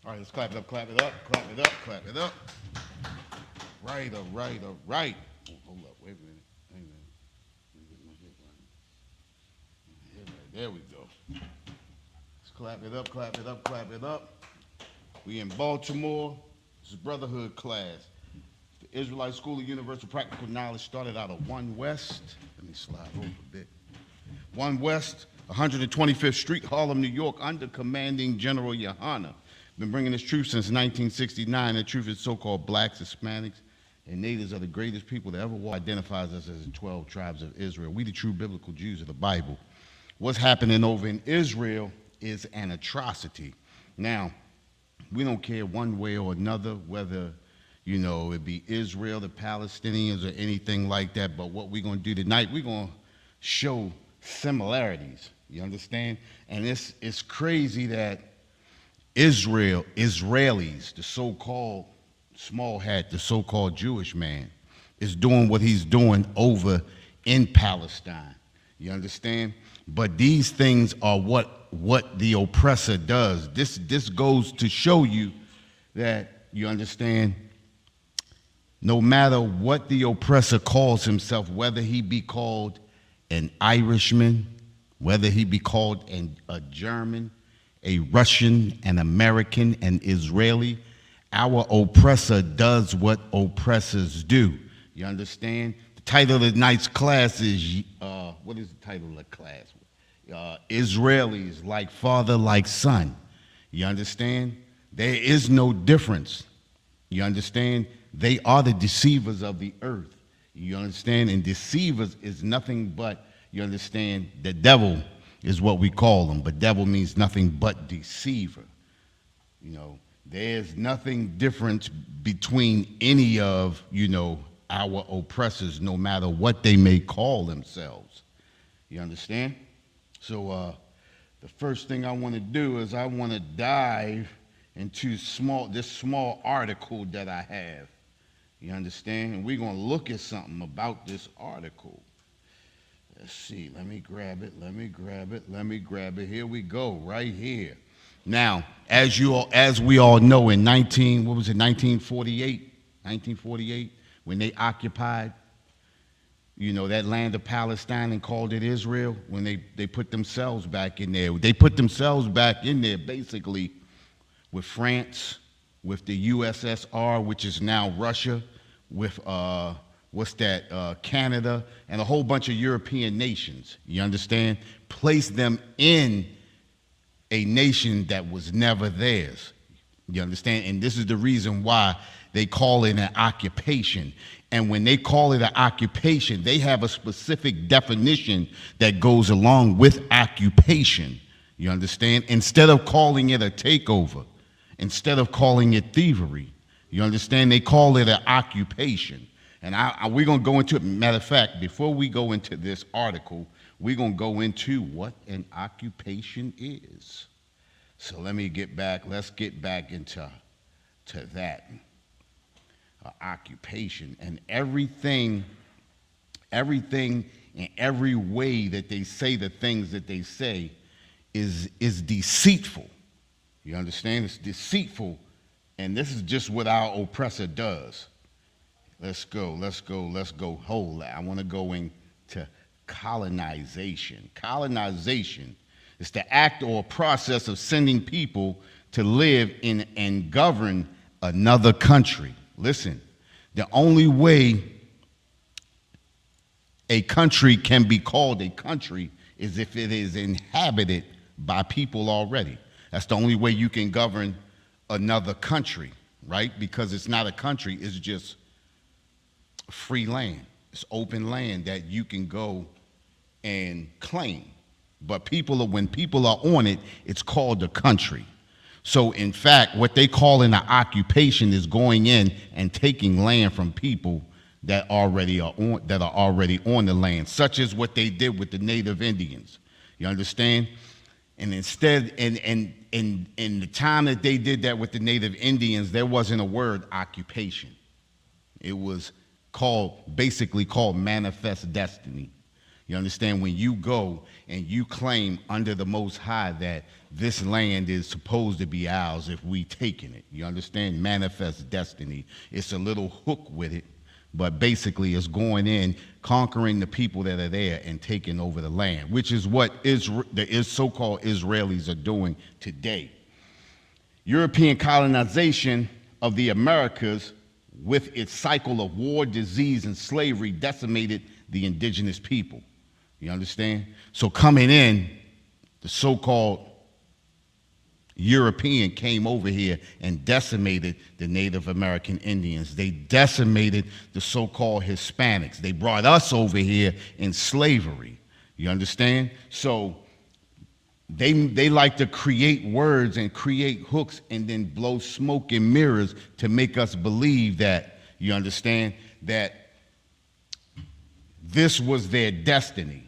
All right, let's clap it up, clap it up, clap it up, clap it up. Right, all right, all right. Oh, hold up, wait a minute, wait a minute. Let me get my hit right. There we go. Let's clap it up, clap it up, clap it up. We in Baltimore. This is Brotherhood class. The Israelite School of Universal Practical Knowledge started out of 1 West. Let me slide over a bit. 1 West, 125th Street, Harlem, New York, under commanding General Yohana. Been bringing this truth since 1969. The truth is so-called blacks, Hispanics, and natives are the greatest people that ever walked. Identifies us as the 12 tribes of Israel. We the true biblical Jews of the Bible. What's happening over in Israel is an atrocity. Now, we don't care one way or another whether, it be Israel, the Palestinians, or anything like that, but what we're going to do tonight, we're going to show similarities. You understand? And it's crazy that Israelis, the so-called small hat, the so-called Jewish man, is doing what he's doing over in Palestine. You understand? But these things are what the oppressor does. This goes to show you that, you understand, no matter what the oppressor calls himself, whether he be called an Irishman, whether he be called a German, a Russian, an American, an Israeli, our oppressor does what oppressors do. You understand? The title of tonight's class is, what is the title of the class? Israelis like father, like son. You understand? There is no difference. You understand? They are the deceivers of the earth. You understand? And deceivers is nothing but, you understand, the devil is what we call them, but devil means nothing but deceiver. There's nothing different between any of, our oppressors, no matter what they may call themselves. You understand? So the first thing I want to do is I want to dive into this small article that I have. You understand? And we're going to look at something about this article. Let's see. Let me grab it. Here we go, right here. Now, as we all know, in 1948, when they occupied, that land of Palestine and called it Israel, when they put themselves back in there. They put themselves back in there basically with France, with the USSR, which is now Russia, with Canada, and a whole bunch of European nations. You understand? Placed them in a nation that was never theirs. You understand? And this is the reason why they call it an occupation. And when they call it an occupation, they have a specific definition that goes along with occupation. You understand? Instead of calling it a takeover, instead of calling it thievery, you understand? They call it an occupation. And we're going to go into it. Matter of fact, before we go into this article, we're going to go into what an occupation is. So let's get back into that. Occupation. And everything in every way that they say the things that they say is deceitful. You understand? It's deceitful. And this is just what our oppressor does. Let's go. Hold that. I want to go into colonization. Colonization is the act or process of sending people to live in and govern another country. Listen, the only way a country can be called a country is if it is inhabited by people already. That's the only way you can govern another country, right? Because it's not a country, it's just free land. It's open land that you can go and claim. But when people are on it, it's called a country. So in fact, what they call an occupation is going in and taking land from people that are already on the land, such as what they did with the Native Indians. You understand? And instead, in the time that they did that with the Native Indians, there wasn't a word occupation. It was basically called manifest destiny. You understand? When you go and you claim under the Most High that this land is supposed to be ours if we taking it. You understand? Manifest destiny. It's a little hook with it, but basically it's going in, conquering the people that are there and taking over the land, which is what the so-called Israelis are doing today. European colonization of the Americas with its cycle of war, disease, and slavery decimated the indigenous people. You understand? So coming in, the so-called European came over here and decimated the Native American Indians. They decimated the so-called Hispanics. They brought us over here in slavery. You understand? So they like to create words and create hooks and then blow smoke and mirrors to make us believe that, you understand, that this was their destiny.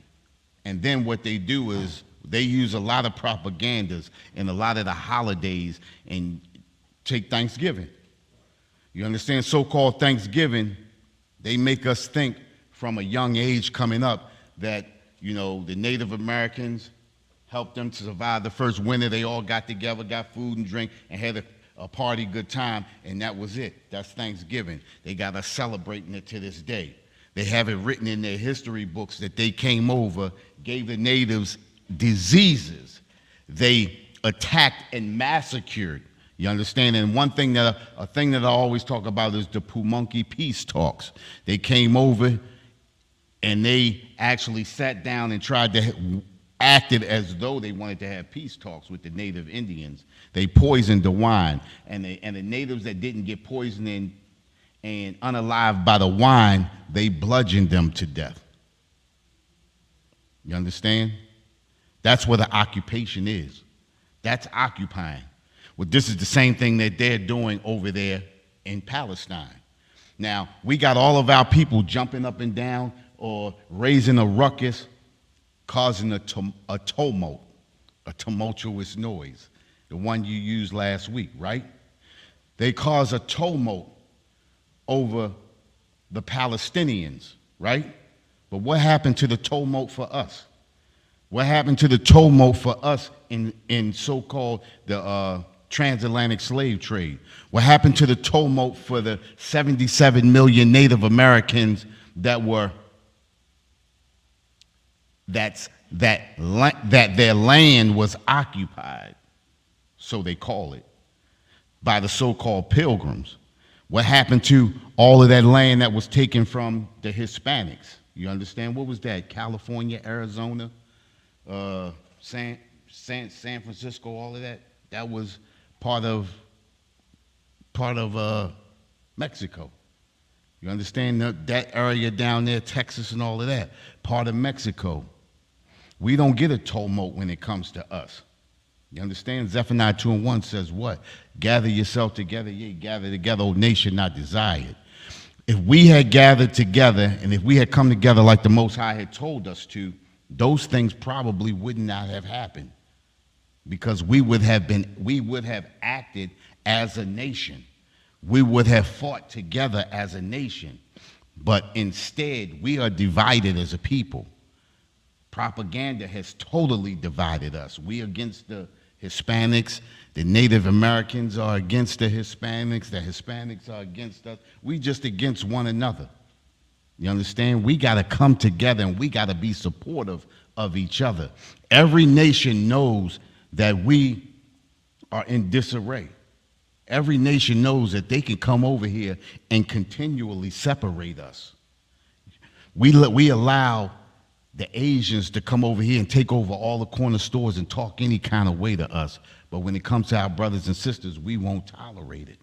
And then what they do is they use a lot of propagandas and a lot of the holidays and take Thanksgiving. You understand? So-called Thanksgiving, they make us think from a young age coming up that, you know, the Native Americans helped them to survive the first winter. They all got together, got food and drink, and had a party, good time, and that was it. That's Thanksgiving. They got us celebrating it to this day. They have it written in their history books that they came over, gave the natives diseases. They attacked and massacred. You understand? And one thing that a thing that I always talk about is the Pamunkey peace talks. They came over and they actually sat down and tried to acted as though they wanted to have peace talks with the native Indians. They poisoned the wine, and the natives that didn't get poisoned and unalived by the wine, they bludgeoned them to death. You understand? That's what the occupation is. That's occupying. Well, this is the same thing that they're doing over there in Palestine. Now, we got all of our people jumping up and down or raising a ruckus, causing a tumult, a tumultuous noise, the one you used last week, right? They cause a tumult over the Palestinians, right? But what happened to the tumult for us? What happened to the tumult for us in so-called the transatlantic slave trade? What happened to the tumult for the 77 million Native Americans that their land was occupied, so they call it, by the so-called pilgrims? What happened to all of that land that was taken from the Hispanics? You understand? What was that? California, Arizona, San Francisco, all of that? That was part of Mexico. You understand that area down there, Texas and all of that, part of Mexico. We don't get a tumult when it comes to us. You understand? Zephaniah 2:1 says what? Gather yourself together, yea, gather together, O nation not desired. If we had gathered together and if we had come together like the Most High had told us to, those things probably would not have happened, because we would have acted as a nation. We would have fought together as a nation. But instead, we are divided as a people. Propaganda has totally divided us. We against the Hispanics, the Native Americans are against the Hispanics are against us. We just against one another. You understand? We got to come together and we got to be supportive of each other. Every nation knows that we are in disarray. Every nation knows that they can come over here and continually separate us. We allow the Asians to come over here and take over all the corner stores and talk any kind of way to us. But when it comes to our brothers and sisters, we won't tolerate it.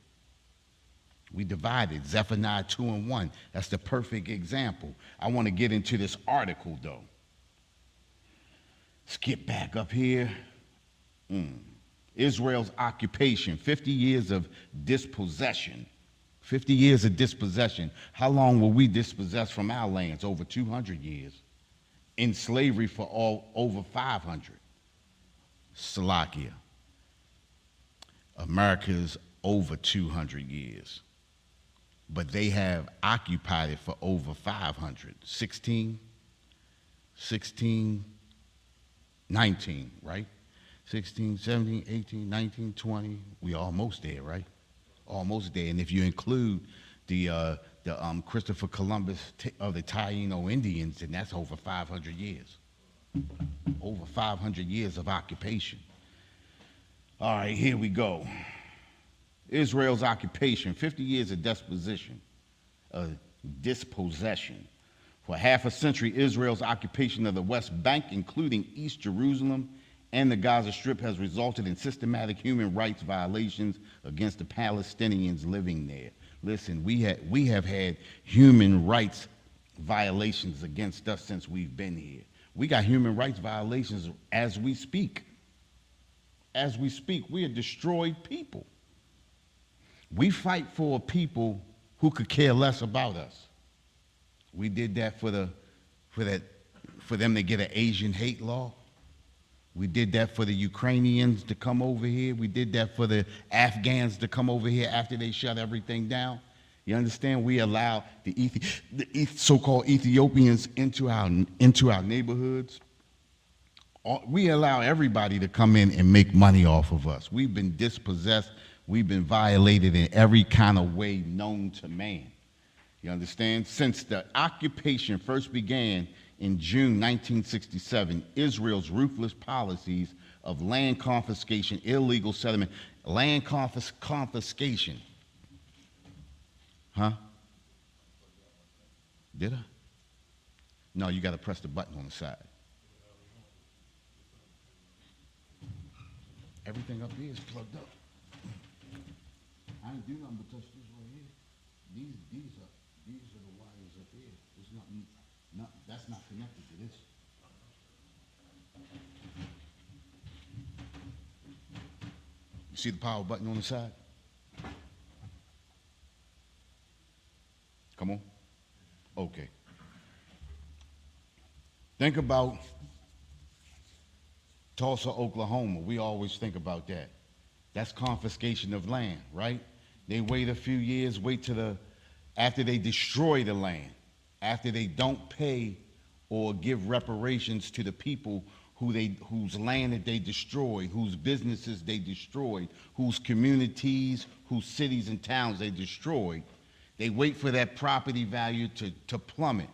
We divided. Zephaniah 2:1. That's the perfect example. I want to get into this article, though. Skip back up here. Israel's occupation, 50 years of dispossession. 50 years of dispossession. How long were we dispossessed from our lands? Over 200 years. In slavery for over 500. Slovakia. America's over 200 years. But they have occupied it for over 500. 16 16, 19, right? 16, 17, 18, 19, 20. We almost there, right? Almost there. And if you include the Christopher Columbus of the Taino Indians, then that's over 500 years. Over 500 years of occupation. All right, here we go. Israel's occupation, 50 years of dispossession. For half a century, Israel's occupation of the West Bank, including East Jerusalem and the Gaza Strip, has resulted in systematic human rights violations against the Palestinians living there. Listen, we have had human rights violations against us since we've been here. We got human rights violations as we speak. As we speak, we are destroyed people. We fight for people who could care less about us. We did that for them to get an Asian hate law. We did that for the Ukrainians to come over here. We did that for the Afghans to come over here after they shut everything down. You understand? We allow the so-called Ethiopians into our neighborhoods. We allow everybody to come in and make money off of us. We've been dispossessed. We've been violated in every kind of way known to man. You understand? Since the occupation first began in June 1967, Israel's ruthless policies of land confiscation, illegal settlement, land confiscation. Huh? Did I? No, you got to press the button on the side. Everything up here is plugged up. I didn't do nothing but touch this right here. These are the wires up here. There's nothing, that's not connected to this. You see the power button on the side? Come on. Okay. Think about Tulsa, Oklahoma. We always think about that. That's confiscation of land, right? They wait a few years, after they destroy the land, after they don't pay or give reparations to the people whose land that they destroyed, whose businesses they destroyed, whose communities, whose cities and towns they destroyed. They wait for that property value to plummet.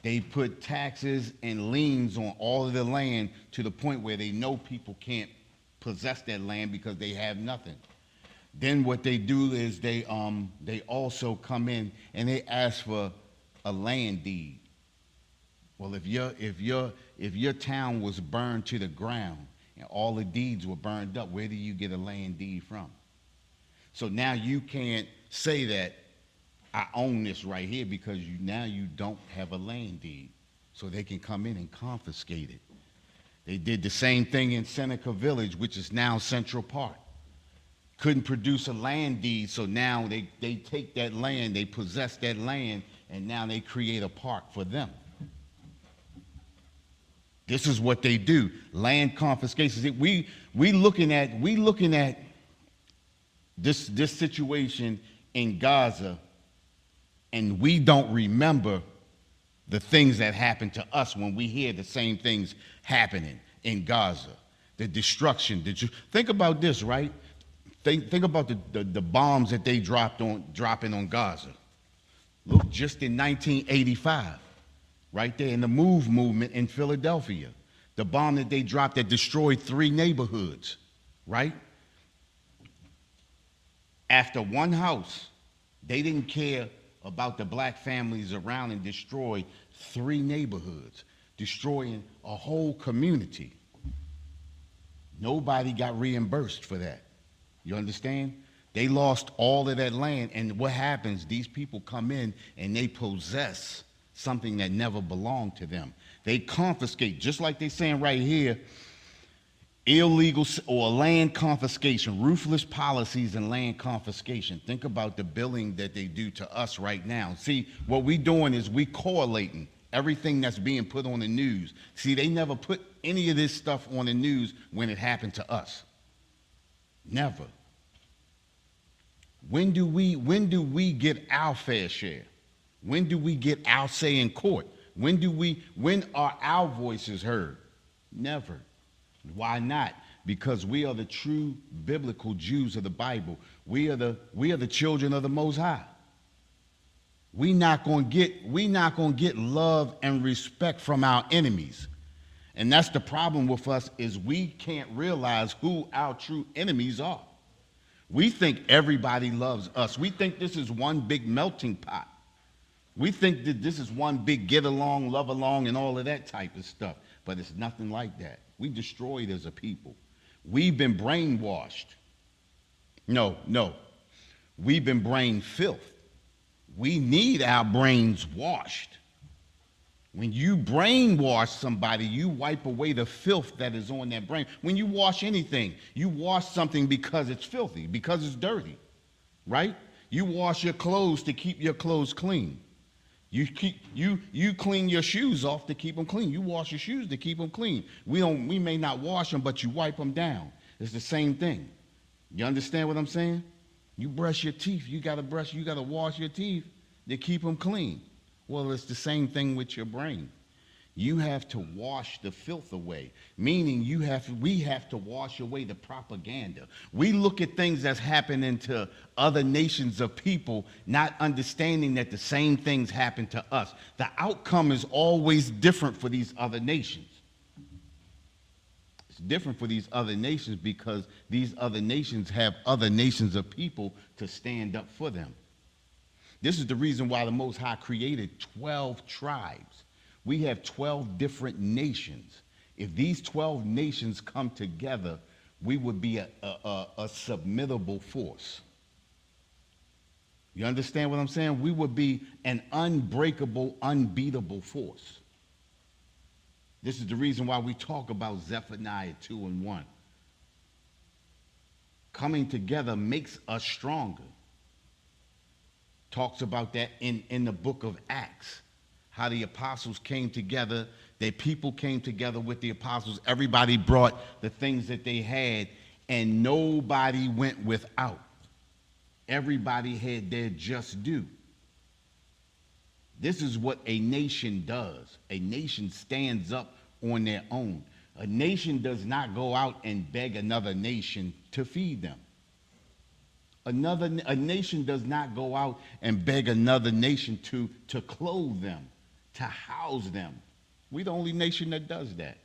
They put taxes and liens on all of the land to the point where they know people can't possess that land because they have nothing. Then what they do is they also come in and they ask for a land deed. Well, if your town was burned to the ground and all the deeds were burned up, where do you get a land deed from? So now you can't say that I own this right here because now you don't have a land deed. So they can come in and confiscate it. They did the same thing in Seneca Village, which is now Central Park. Couldn't produce a land deed, so now they take that land, they possess that land, and now they create a park for them. This is what they do, land confiscations. We looking at this situation in Gaza, and we don't remember the things that happened to us when we hear the same things happening in Gaza. The destruction. Think about this, right? Think about the bombs that they dropping on Gaza. Look, just in 1985, right there in the MOVE movement in Philadelphia, the bomb that they dropped that destroyed 3 neighborhoods, right? After one house, they didn't care about the black families around and destroyed 3 neighborhoods, destroying a whole community. Nobody got reimbursed for that. You understand? They lost all of that land, and what happens, these people come in and they possess something that never belonged to them. They confiscate, just like they're saying right here, illegal or land confiscation, ruthless policies and land confiscation. Think about the billing that they do to us right now. See, what we're doing is we correlating everything that's being put on the news. See, they never put any of this stuff on the news when it happened to us. Never. When do we get our fair share? When do we get our say in court? When are our voices heard? Never. Why not? Because we are the true biblical Jews of the Bible. We are the children of the Most High. We not gonna get love and respect from our enemies. And that's the problem with us, is we can't realize who our true enemies are. We think everybody loves us. We think this is one big melting pot. We think that this is one big get along, love along, and all of that type of stuff. But it's nothing like that. We destroyed as a people. We've been brainwashed. No. We've been brain filth. We need our brains washed. When you brainwash somebody, you wipe away the filth that is on that brain. When you wash anything, you wash something because it's filthy, because it's dirty, right? You wash your clothes to keep your clothes clean. You clean your shoes off to keep them clean. You wash your shoes to keep them clean. We may not wash them, but you wipe them down. It's the same thing. You understand what I'm saying? You brush your teeth. You gotta wash your teeth to keep them clean. Well, it's the same thing with your brain. You have to wash the filth away, meaning we have to wash away the propaganda. We look at things that's happening to other nations of people, not understanding that the same things happen to us. The outcome is always different for these other nations. It's different for these other nations because these other nations have other nations of people to stand up for them. This is the reason why the Most High created 12 tribes. We have 12 different nations. If these 12 nations come together, we would be a submittable force. You understand what I'm saying? We would be an unbreakable, unbeatable force. This is the reason why we talk about Zephaniah 2:1. Coming together makes us stronger. Talks about that in the book of Acts, how the apostles came together, their people came together with the apostles, everybody brought the things that they had, and nobody went without. Everybody had their just due. This is what a nation does. A nation stands up on their own. A nation does not go out and beg another nation to feed them. A nation does not go out and beg another nation to clothe them, to house them. We're the only nation that does that.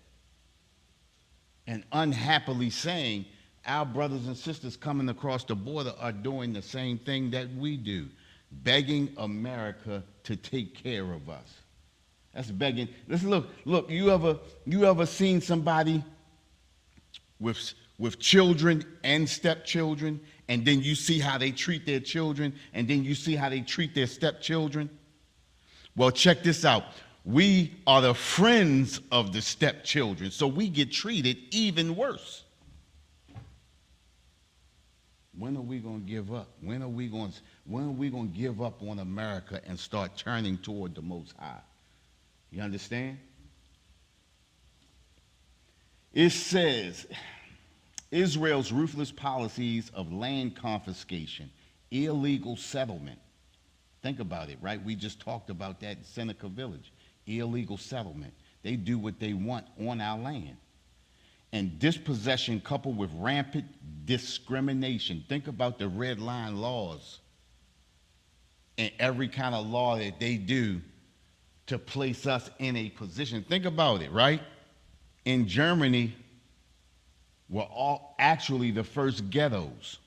And unhappily saying, our brothers and sisters coming across the border are doing the same thing that we do, begging America to take care of us. That's begging. Listen, look, you ever seen somebody with children and stepchildren, and then you see how they treat their children, and then you see how they treat their stepchildren? Well, check this out. We are the friends of the stepchildren, so we get treated even worse. When are we going to give up? When are we going to give up on America and start turning toward the Most High? You understand? It says, Israel's ruthless policies of land confiscation, illegal settlement. Think about it, right? We just talked about that in Seneca Village. Illegal settlement. They do what they want on our land. And dispossession coupled with rampant discrimination. Think about the red line laws and every kind of law that they do to place us in a position. Think about it, right? In Germany, were all actually the first ghettos.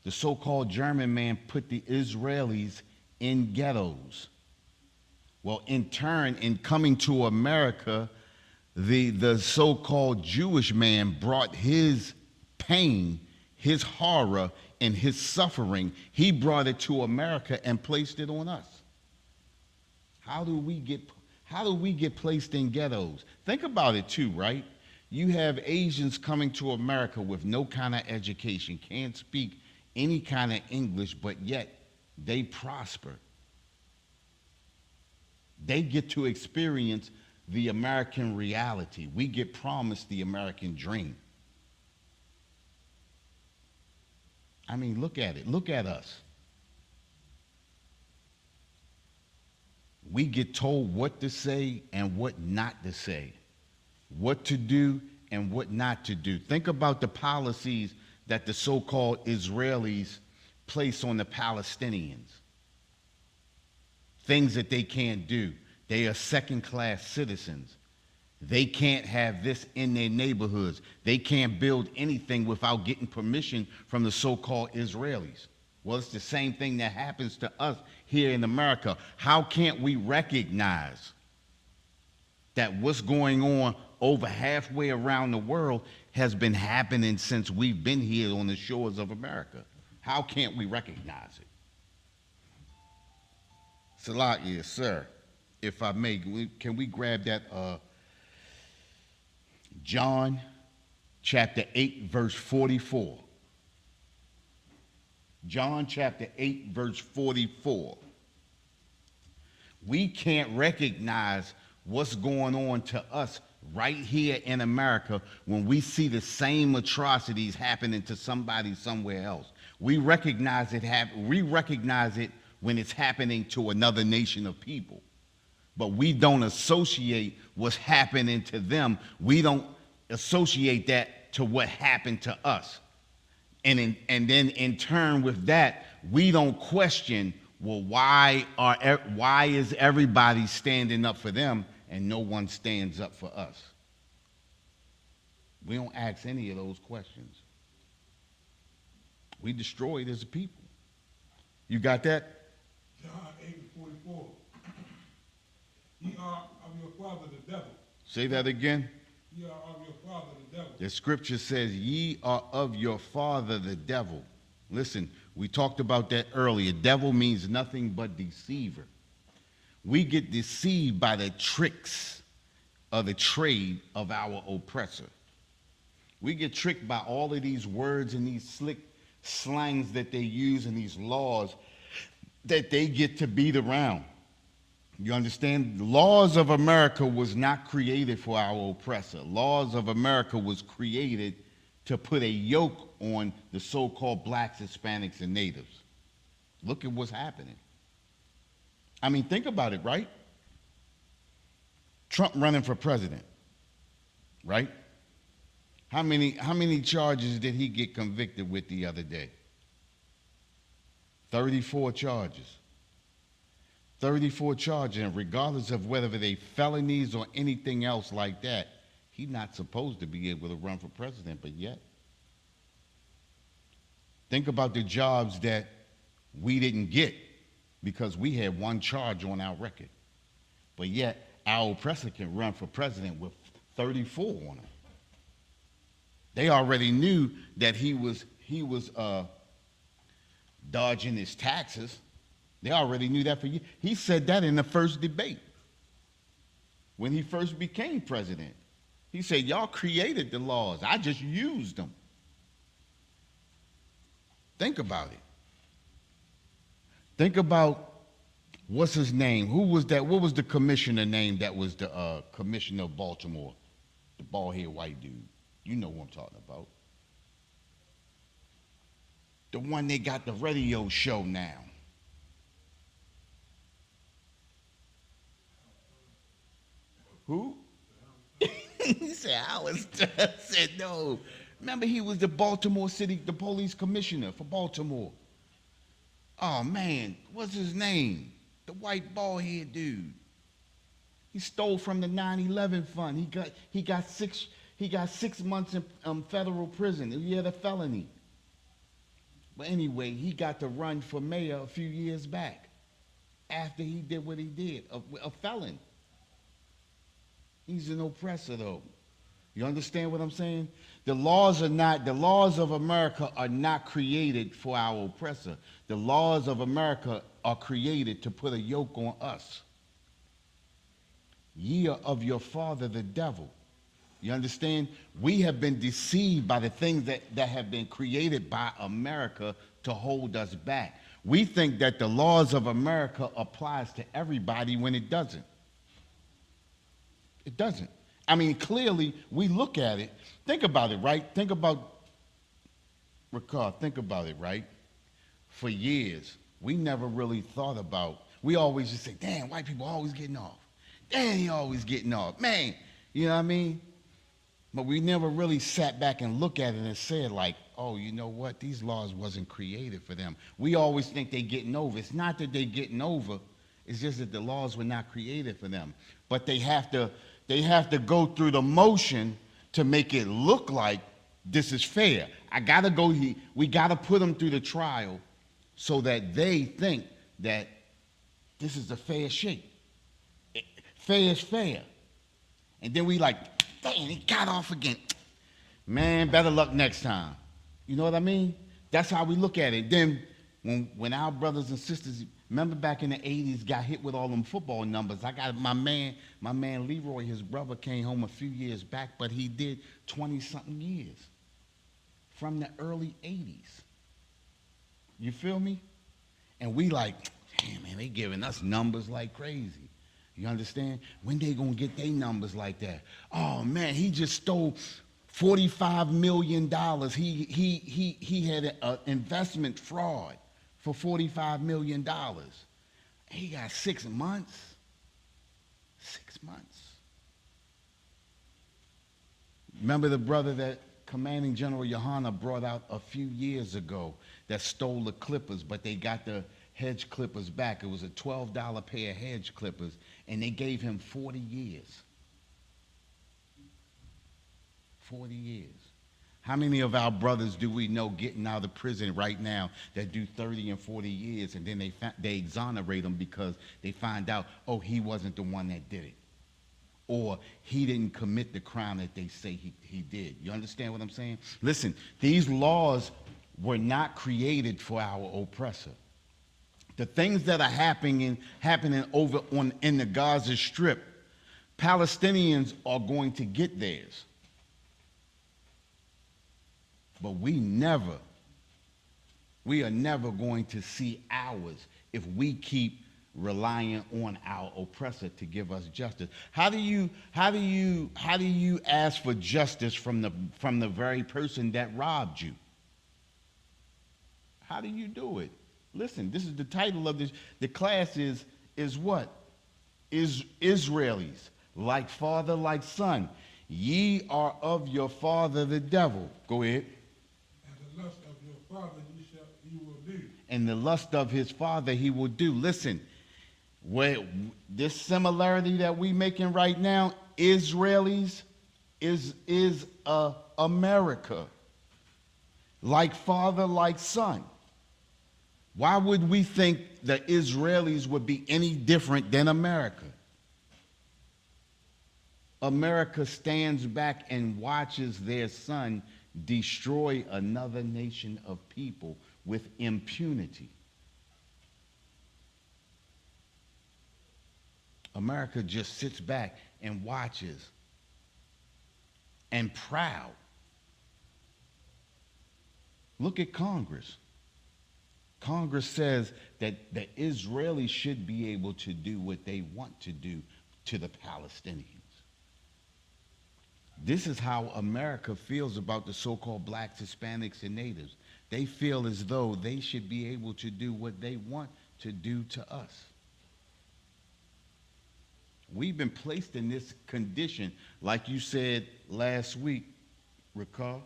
The so-called German man put the Israelis in ghettos. Well, in turn, in coming to America, the so-called Jewish man brought his pain, his horror, and his suffering. He brought it to America and placed it on us. How do we get placed in ghettos? Think about it too, right? You have Asians coming to America with no kind of education, can't speak any kind of English, but yet they prosper. They get to experience the American reality. We get promised the American dream. I mean, look at it. Look at us. We get told what to say and what not to say, what to do and what not to do. Think about the policies that the so-called Israelis place on the Palestinians. Things that they can't do. They are second-class citizens. They can't have this in their neighborhoods. They can't build anything without getting permission from the so-called Israelis. Well, it's the same thing that happens to us here in America. How can't we recognize that what's going on over halfway around the world has been happening since we've been here on the shores of America? How can't we recognize it? Salakia, sir, if I may, can we grab that John chapter 8, verse 44. John chapter 8, verse 44. We can't recognize what's going on to us right here in America when we see the same atrocities happening to somebody somewhere else. We recognize it when it's happening to another nation of people. But we don't associate what's happening to them. We don't associate that to what happened to us. And then in turn with that, we don't question, well, why is everybody standing up for them and no one stands up for us? We don't ask any of those questions. We destroyed as a people. You got that? John 8:44. Ye are of your father the devil. Say that again. Ye are of your father the devil. The scripture says, ye are of your father the devil. Listen, we talked about that earlier. Devil means nothing but deceiver. We get deceived by the tricks of the trade of our oppressor. We get tricked by all of these words and these slick slangs that they use and these laws that they get to beat around. You understand? Laws of America was not created for our oppressor. Laws of America was created to put a yoke on the so-called blacks, Hispanics, and natives. Look at what's happening. I mean, think about it, right? Trump running for president, right? How many charges did he get convicted with the other day? 34 charges. 34 charges, and regardless of whether they felonies or anything else like that, he's not supposed to be able to run for president, but yet. Think about the jobs that we didn't get because we had one charge on our record. But yet, our oppressor can run for president with 34 on him. They already knew that he was dodging his taxes. They already knew that for years. He said that in the first debate when he first became president. He said, y'all created the laws. I just used them. Think about it. Think about, what's his name? Who was that? What was the commissioner name that was the commissioner of Baltimore? The bald-headed white dude. You know who I'm talking about. The one they got the radio show now. Who? He said, I said, no. Remember, he was the Baltimore City, the police commissioner for Baltimore. Oh, man, what's his name? The white bald-head dude. He stole from the 9/11 fund. He got 6 months in federal prison. He had a felony. But anyway, he got to run for mayor a few years back after he did what he did, a felon. He's an oppressor, though. You understand what I'm saying? The laws of America are not created for our oppressor. The laws of America are created to put a yoke on us. Ye are of your father the devil. You understand? We have been deceived by the things that have been created by America to hold us back. We think that the laws of America applies to everybody when it doesn't. It doesn't. I mean, clearly, we look at it. Think about it, right? Think about it, right? For years, we never really thought about We always just say, damn, white people always getting off. Damn, he always getting off. Man, you know what I mean? But we never really sat back and looked at it and said, like, oh, you know what? These laws wasn't created for them. We always think they getting over. It's not that they getting over. It's just that the laws were not created for them. But they have to go through the motion to make it look like this is fair. We gotta put them through the trial so that they think that this is a fair shake. Fair is fair. And then we like, dang, he got off again. Man, better luck next time. You know what I mean? That's how we look at it. Then when our brothers and sisters, remember back in the 80s, got hit with all them football numbers. I got my man Leroy, his brother came home a few years back, but he did 20-something years from the early 80s. You feel me? And we like, damn, man, they giving us numbers like crazy. You understand? When they gonna get their numbers like that? Oh man, he just stole $45 million. He had an investment fraud for $45 million. He got 6 months. 6 months. Remember the brother that Commanding General Yohana brought out a few years ago that stole the clippers, but they got the hedge clippers back. It was a $12 pair of hedge clippers, and they gave him 40 years. 40 years. How many of our brothers do we know getting out of prison right now that do 30 and 40 years, and then they exonerate them because they find out, oh, he wasn't the one that did it, or he didn't commit the crime that they say he did. You understand what I'm saying? Listen, these laws were not created for our oppressor. The things that are happening over in the Gaza Strip, Palestinians are going to get theirs. But we are never going to see ours if we keep relying on our oppressor to give us justice. How do you ask for justice from the very person that robbed you? How do you do it? Listen, this is the title of this. The class is what? Israelis, like father, like son. Ye are of your father the devil. Go ahead. And the lust of your father you will do. And the lust of his father he will do. Listen, this similarity that we making right now, Israelis is America. Like father, like son. Why would we think the Israelis would be any different than America? America stands back and watches their son destroy another nation of people with impunity. America just sits back and watches and proud. Look at Congress. Congress says that the Israelis should be able to do what they want to do to the Palestinians. This is how America feels about the so-called blacks, Hispanics, and natives. They feel as though they should be able to do what they want to do to us. We've been placed in this condition, like you said last week, recall?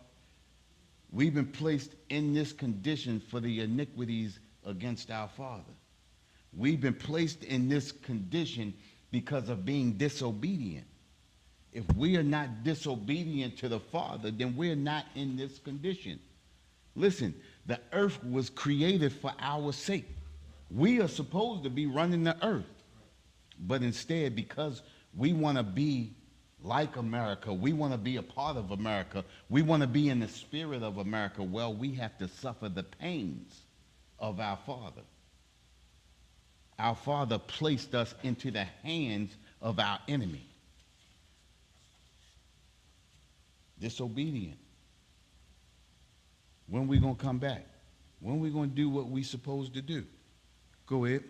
We've been placed in this condition for the iniquities against our Father. We've been placed in this condition because of being disobedient. If we are not disobedient to the Father, then we're not in this condition. Listen, the earth was created for our sake. We are supposed to be running the earth. But instead, because we want to be like America, we want to be a part of America, we want to be in the spirit of America, well, we have to suffer the pains of our Father. Our Father placed us into the hands of our enemy. Disobedient. When we going to come back? When we going to do what we supposed to do? Go ahead.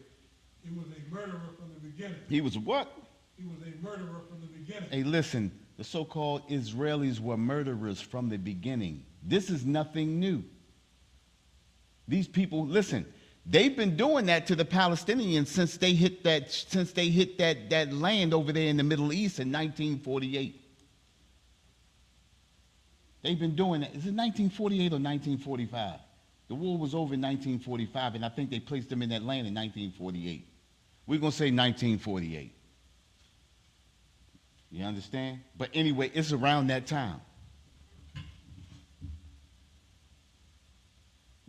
He was a murderer from the beginning. He was what? He was a murderer from the beginning. Hey, listen, the so-called Israelis were murderers from the beginning. This is nothing new. These people, listen, They've been doing that to the Palestinians since they hit that land over there in the Middle East in 1948. They've been doing that. Is it 1948 or 1945? The war was over in 1945, and I think they placed them in that land in 1948. We're going to say 1948. You understand? But anyway, it's around that time.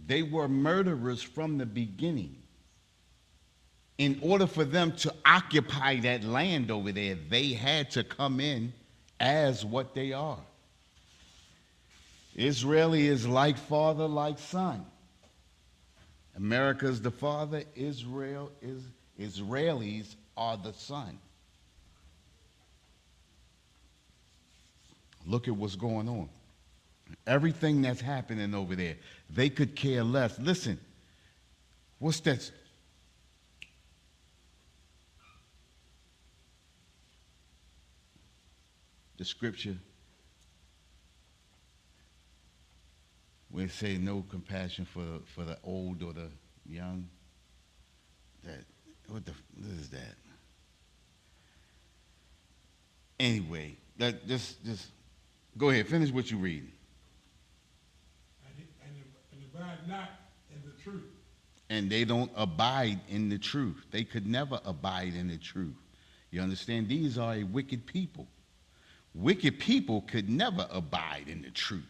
They were murderers from the beginning. In order for them to occupy that land over there, they had to come in as what they are. Israeli is like father, like son. America's the father, Israelis are the son. Look at what's going on. Everything that's happening over there, they could care less. Listen, what's that? The scripture where it say no compassion for the old or the young. What is that? Anyway, just go ahead, finish what you read. And abide not in the truth. And they don't abide in the truth. They could never abide in the truth. You understand? These are a wicked people. Wicked people could never abide in the truth.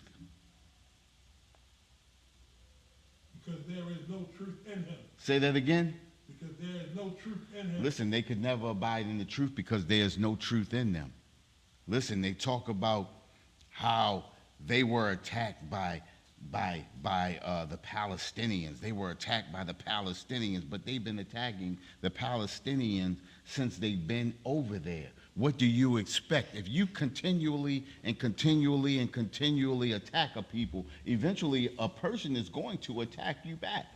Because there is no truth in him. Say that again. Because there is no truth in him. Listen, they could never abide in the truth because there's no truth in them. Listen, they talk about how they were attacked by the Palestinians. They were attacked by the Palestinians, but they've been attacking the Palestinians since they've been over there. What do you expect? If you continually attack a people, eventually a person is going to attack you back.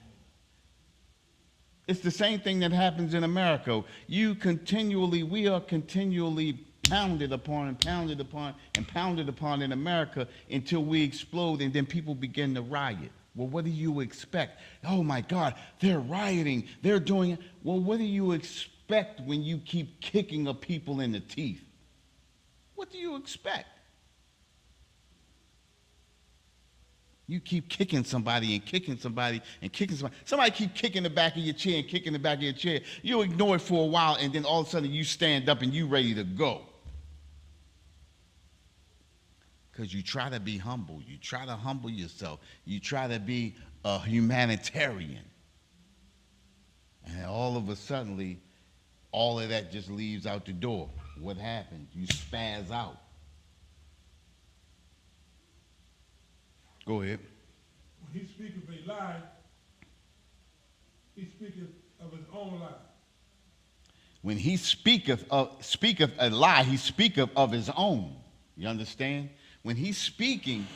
It's the same thing that happens in America. We are continually pounded upon in America until we explode, and then people begin to riot. Well, what do you expect? Oh my God, they're rioting, they're doing it. Well, what do you expect when you keep kicking a people in the teeth? What do you expect? You keep kicking somebody and kicking somebody and kicking somebody. Somebody keep kicking the back of your chair and kicking the back of your chair. You ignore it for a while, and then all of a sudden you stand up and you ready to go. Because you try to be humble. You try to humble yourself. You try to be a humanitarian. And all of a sudden, all of that just leaves out the door. What happens? You spaz out. Go ahead. When he speaketh a lie, he speaketh of his own lie. When he speaketh a lie, he speaketh of his own. You understand? When he's speaking,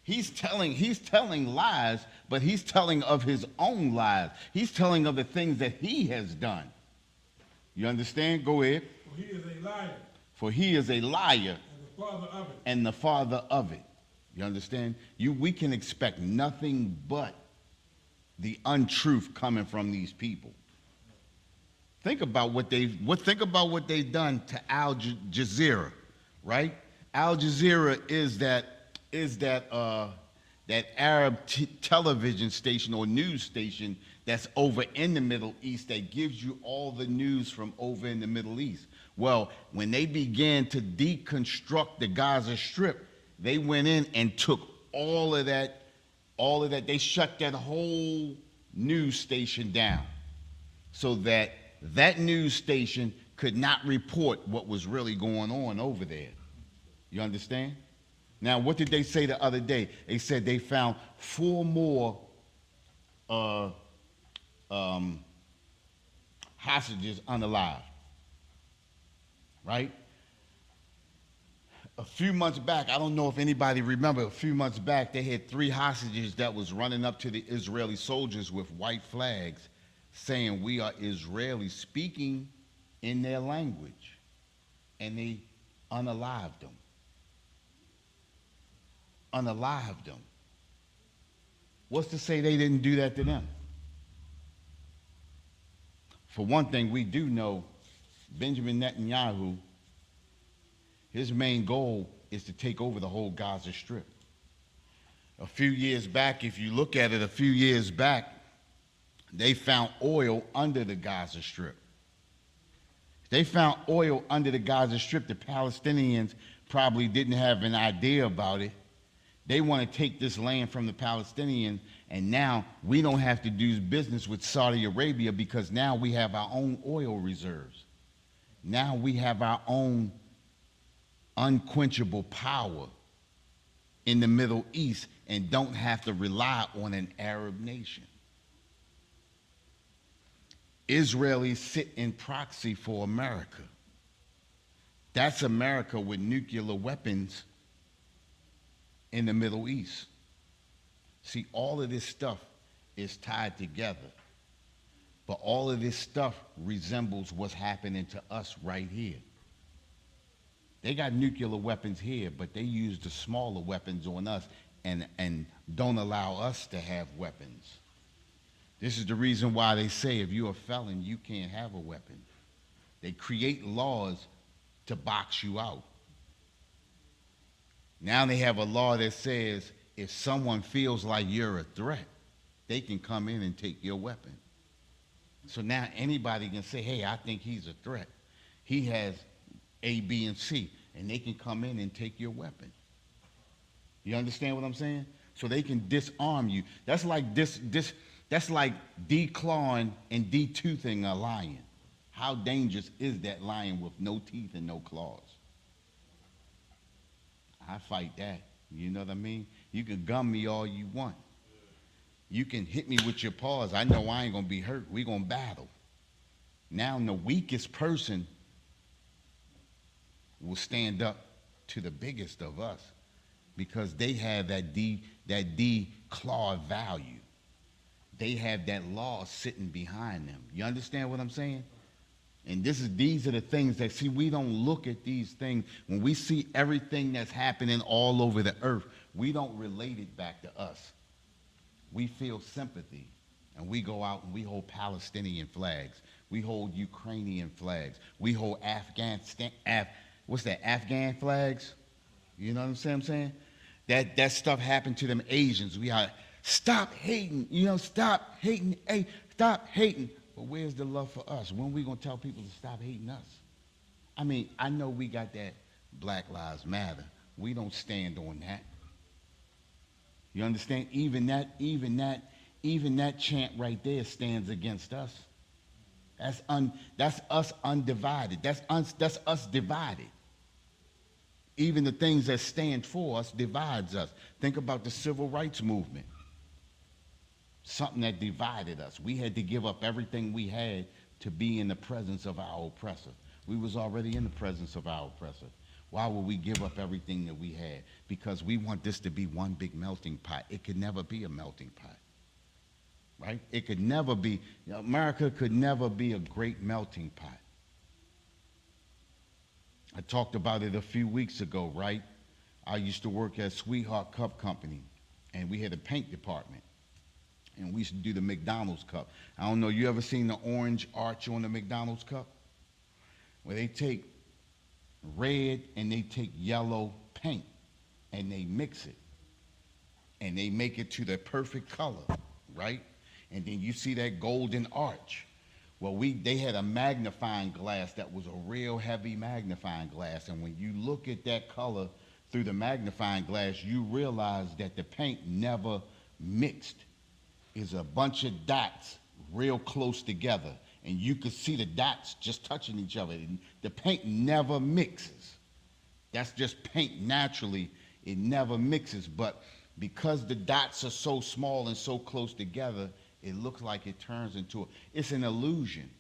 he's telling lies, but he's telling of his own lies. He's telling of the things that he has done. You understand? Go ahead. For he is a liar. For he is a liar. And the father of it. And the father of it. You understand? We can expect nothing but the untruth coming from these people. Think about what they've done to Al Jazeera, right? Al Jazeera is that Arab television station or news station that's over in the Middle East that gives you all the news from over in the Middle East. Well, when they began to deconstruct the Gaza Strip, they went in and took all of that. They shut that whole news station down so that news station could not report what was really going on over there. You understand? Now, what did they say the other day? They said they found 4 more hostages unalive. Right? A few months back, I don't know if anybody remember, a few months back, they had 3 hostages that was running up to the Israeli soldiers with white flags saying, "We are Israelis," speaking in their language. And they unalived them. Unalived them. What's to say they didn't do that to them? For one thing, we do know Benjamin Netanyahu, his main goal is to take over the whole Gaza Strip. A few years back, if you look at it, a few years back, they found oil under the Gaza Strip. They found oil under the Gaza Strip. The Palestinians probably didn't have an idea about it. They want to take this land from the Palestinians, and now we don't have to do business with Saudi Arabia because now we have our own oil reserves. Now we have our own unquenchable power in the Middle East and don't have to rely on an Arab nation. Israelis sit in proxy for America. That's America with nuclear weapons in the Middle East. See, all of this stuff is tied together. But all of this stuff resembles what's happening to us right here. They got nuclear weapons here, but they use the smaller weapons on us and don't allow us to have weapons. This is the reason why they say if you're a felon, you can't have a weapon. They create laws to box you out. Now they have a law that says if someone feels like you're a threat, they can come in and take your weapon. So now anybody can say, hey, I think he's a threat. He has A, B, and C, and they can come in and take your weapon. You understand what I'm saying? So they can disarm you. That's like that's like declawing and detoothing a lion. How dangerous is that lion with no teeth and no claws? I fight that. You know what I mean? You can gum me all you want. You can hit me with your paws. I know I ain't going to be hurt. We're going to battle. Now the weakest person will stand up to the biggest of us because they have that declawed value. They have that law sitting behind them. You understand what I'm saying? And these are the things that, see, we don't look at these things. When we see everything that's happening all over the earth, we don't relate it back to us. We feel sympathy, and we go out and we hold Palestinian flags. We hold Ukrainian flags. We hold Afghan flags? You know what I'm saying? That stuff happened to them Asians. We are, stop hating, stop hating, hey, stop hating. But where's the love for us? When are we going to tell people to stop hating us? I mean, I know we got that Black Lives Matter. We don't stand on that. You understand? Even that chant right there stands against us. That's us undivided. That's us divided. Even the things that stand for us divides us. Think about the civil rights movement. Something that divided us. We had to give up everything we had to be in the presence of our oppressor. We was already in the presence of our oppressor. Why would we give up everything that we had? Because we want this to be one big melting pot. It could never be a melting pot, right? It could never be, America could never be a great melting pot. I talked about it a few weeks ago, right? I used to work at Sweetheart Cup Company, and we had a paint department. And we used to do the McDonald's cup. I don't know, you ever seen the orange arch on the McDonald's cup? Where they take red and they take yellow paint and they mix it. And they make it to the perfect color, right? And then you see that golden arch. Well, they had a magnifying glass that was a real heavy magnifying glass. And when you look at that color through the magnifying glass, you realize that the paint never mixed. Is a bunch of dots real close together, and you could see the dots just touching each other. And the paint never mixes. That's just paint naturally. It never mixes, but because the dots are so small and so close together, it looks like it turns into it's an illusion.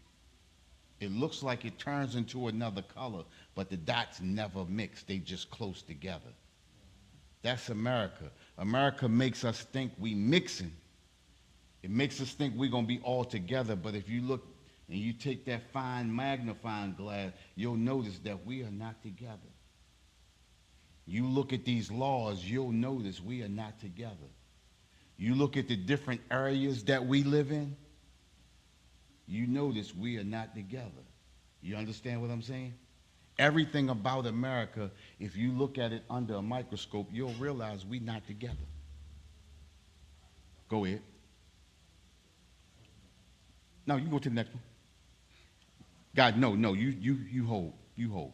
It looks like it turns into another color, but the dots never mix. They just close together. That's America. America makes us think we mixing. It makes us think we're going to be all together, but if you look and you take that fine magnifying glass, you'll notice that we are not together. You look at these laws, you'll notice we are not together. You look at the different areas that we live in, you notice we are not together. You understand what I'm saying? Everything about America, if you look at it under a microscope, you'll realize we're not together. Go ahead. No, you can go to the next one. God, no, you hold, you hold.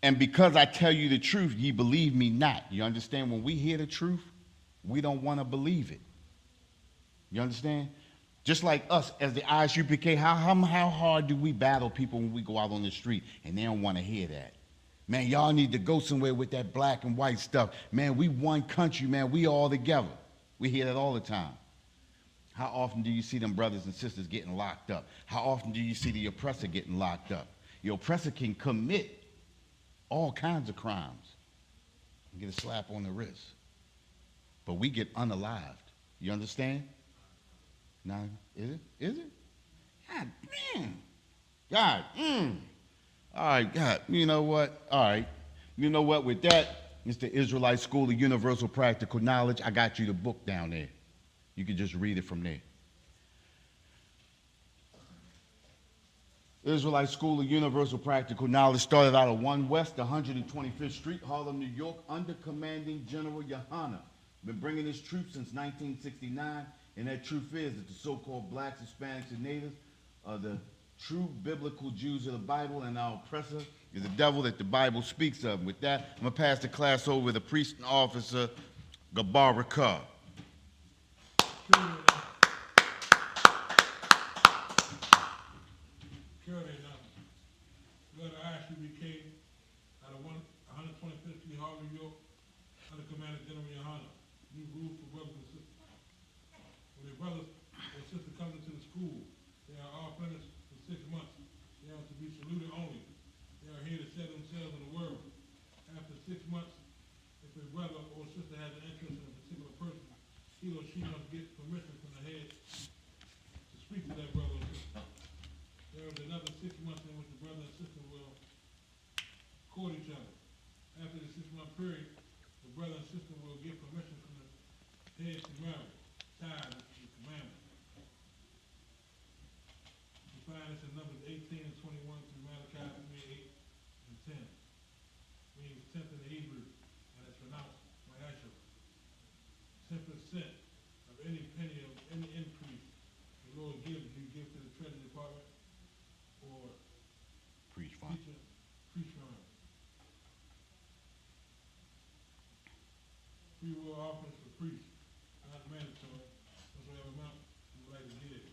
And because I tell you the truth, ye believe me not. You understand? When we hear the truth, we don't want to believe it. You understand? Just like us as the ISUPK, how hard do we battle people when we go out on the street and they don't want to hear that? Man, y'all need to go somewhere with that black and white stuff. Man, we one country, man, we all together. We hear that all the time. How often do you see them brothers and sisters getting locked up? How often do you see the oppressor getting locked up? The oppressor can commit all kinds of crimes and get a slap on the wrist. But we get unalived. You understand? Now, is it? Is it? God damn. God, All right, God, you know what? All right. You know what? With that, it's the Israelite School of Universal Practical Knowledge. I got you the book down there. You can just read it from there. Israelite School of Universal Practical Knowledge started out of 1 West 125th Street, Harlem, New York, under Commanding General Yohana. Been bringing this truth since 1969. And that truth is that the so-called blacks, Hispanics, and natives are the true biblical Jews of the Bible, and our oppressor is the devil that the Bible speaks of. With that, I'm going to pass the class over to the priest and officer, Gabar Rakar. Letter ISUPK out of 125th Street, Harlem, New York, under Commander General Yohana. New rules for brothers and sisters. When a brother or sister comes into the school, they are all finished for 6 months. They are to be saluted only. They are here to set themselves in the world. After 6 months, if a brother or sister has an interest in a particular person, he or she must get permission from the head to speak to that brother or sister. There is another 6 months in which the brother and sister will court each other. After the 6-month period, the brother and sister will get permission from the head to marry. Tied with the commandment. You find this in Numbers 18 and 21 through Malachi 3, 8 and 10. Means 10th in the Hebrew, and it's pronounced Ma'asher. 10% of any penny of any increase the Lord gives you give to the Treasury Department or Preach fine. preach fund. Free will offerings for priests, not mandatory. Whatever amount you would like to give.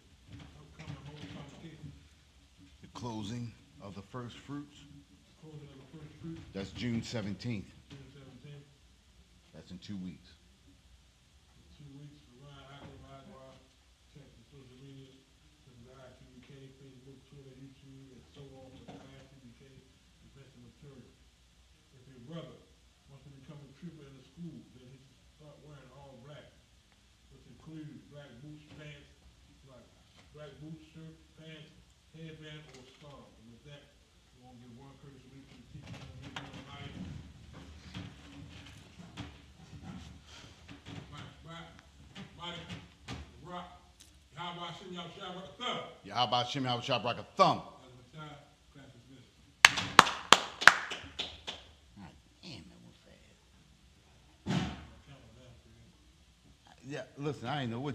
Upcoming whole convocation. The closing of the first fruits, Closing of the first fruit, that's June 17th. June 17th. That's in 2 weeks. 2 weeks for Ryan Agua. Check the social media. This is the ISUPK, Facebook, Twitter, YouTube, and so on with the ISUPK investor material. If your brother wants to become a trooper in the school, then he should start wearing all black, which includes black boots, pants, like black boots, shirt, pants, headband, or scarf. And with that, we won't give one courtesy week to the teacher and the meeting of life. Rock. How about Shem Yahshua Rock a thumb? Yeah, how about Shem Yahshua Rock a thumb? As a child, class dismissed. God damn, that was fast. Count it down for you. Yeah, listen, I ain't know what